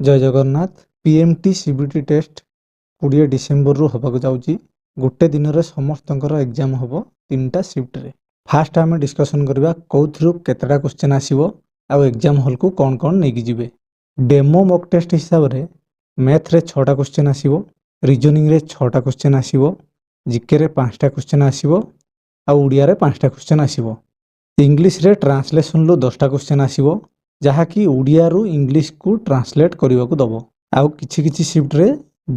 जय Jagannath. PMT CBT test 20 December रु होबाक जाउची। गोटे दिन रे समस्तंकर एग्जाम होबो 3टा शिफ्ट रे। फास्ट आमे डिस्कशन करबा कोथ्रु केतडा क्वेश्चन आसीबो आ एग्जाम हॉल को कोन कोन नेकी जिवे। डेमो मॉक टेस्ट हिसाब रे मैथ रे 6टा क्वेश्चन आसीबो, रीजनिंग रे 6टा क्वेश्चन आसीबो, जीके रे 5टा क्वेश्चन आसीबो आ ओडिया रे 5टा क्वेश्चन आसीबो। इंग्लिश रे ट्रांसलेशन लो 10टा क्वेश्चन आसीबो जहा कि ओडिया रु इंग्लिश को ट्रांसलेट करबा को दबो। आउ किछि किछि शिफ्ट रे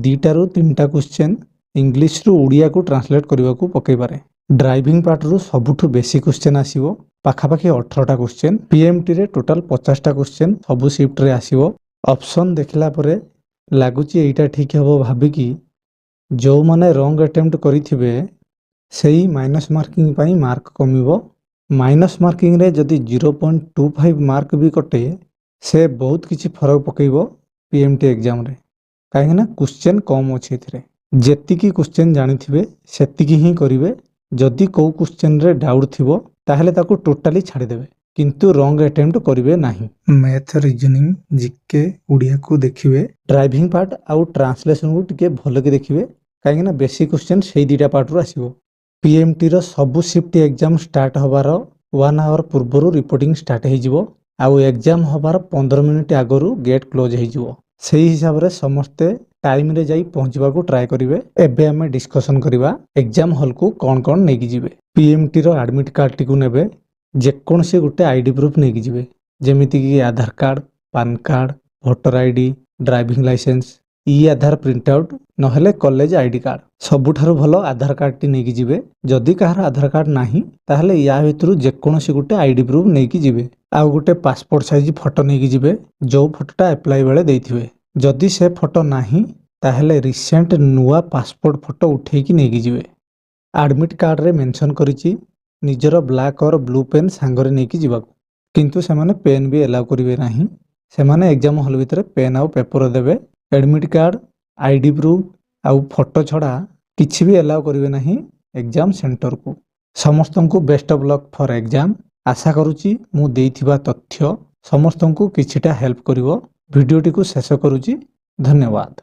2टा रु 3टा क्वेश्चन इंग्लिश रु ओडिया को ट्रांसलेट करबा को पकै पारे। ड्राइविंग पार्ट रु सबुठु बेसी क्वेश्चन आसीबो पाखापाखि 18टा क्वेश्चन। पीएमटी रे टोटल 50टा क्वेश्चन सबु शिफ्ट रे आसीबो। ऑप्शन देखला परे लागुची एटा ठीक हबो भाबी कि जो माने रॉन्ग अटेम्प्ट करिथिबे सेही माइनस मार्किंग पई मार्क कमिबो। माइनस मार्किंग रे जदि 0.25 मार्क भी कटे से बहुत किछि फरक पकेइबो पीएमटी एग्जाम रे। काहे ना क्वेश्चन कम अछि एथिरे। जेतिकी क्वेश्चन जानिथिबे सेतिकी ही करिवे। जदि को क्वेश्चन रे डाउट थिबो ताहेले ताको टोटली छाडी देबे, किंतु रॉन्ग अटेम्प्ट करिवे नाही। मैथ, रीजनिंग, जीके, ओडिया को देखिवे। ड्राइविंग पार्ट आउ ट्रांसलेशन को टिके भलो के देखिवे, काहे ना बेसिक क्वेश्चन सेही दीटा पार्ट रो आसीबो। पीएमटी रो सबु शिफ्ट एग्जाम स्टार्ट होबारो 1 आवर पूर्वरु रिपोर्टिंग स्टार्ट हे जिवो आउ एग्जाम होबार 15 मिनिट आगरु गेट क्लोज हे जिवो। सेही हिसाब रे समस्ते टाइम रे जाई पहुंचबा को ट्राई करिवे। एबे हमें डिस्कशन करिवा एग्जाम हॉल को कोन कोन नेकी जिवे। पीएमटी रो एडमिट कार्ड टी को नेबे, जे कोन से गुटे आईडी प्रूफ नेकी जिवे, जेमिति कि Aadhaar card, PAN card, voter ID, driving licence, e Aadhaar print out नहले कॉलेज आईडी कार्ड। सबुठारु भलो आधार कार्ड टी नेकी जिवे। जदि कहार आधार कार्ड नाही ताहले या भितरु जे कोनोसी गुटे आईडी प्रूफ नेकी जिवे। आउ गुटे पासपोर्ट साइज फोटो नेकी जिवे, जो फोटोटा अप्लाई बेले देइथिवे। जदि से फोटो नाही ताहले रिसेंट नुवा पासपोर्ट फोटो उठेकी नेकी जिवे। एडमिट कार्ड रे मेंशन करिछि निजरो ब्लैक और ब्लू पेन सांगरे नेकी जिबाकू, किंतु से माने पेन भी अलाउ करिवे नाही। से माने एग्जाम हॉल भितरे पेन आउ पेपर देबे। एडमिट कार्ड, आईडी प्रूफ आउ फोटो छड़ा किछि भी अलाउ करिवे नाही एग्जाम सेंटर को। समस्तंकु best of luck for exam. आशा करूची मु देइथिबा तथ्य समस्तंकु किछिटा हेल्प करिवो। वीडियोटी को शेष करूची। धन्यवाद।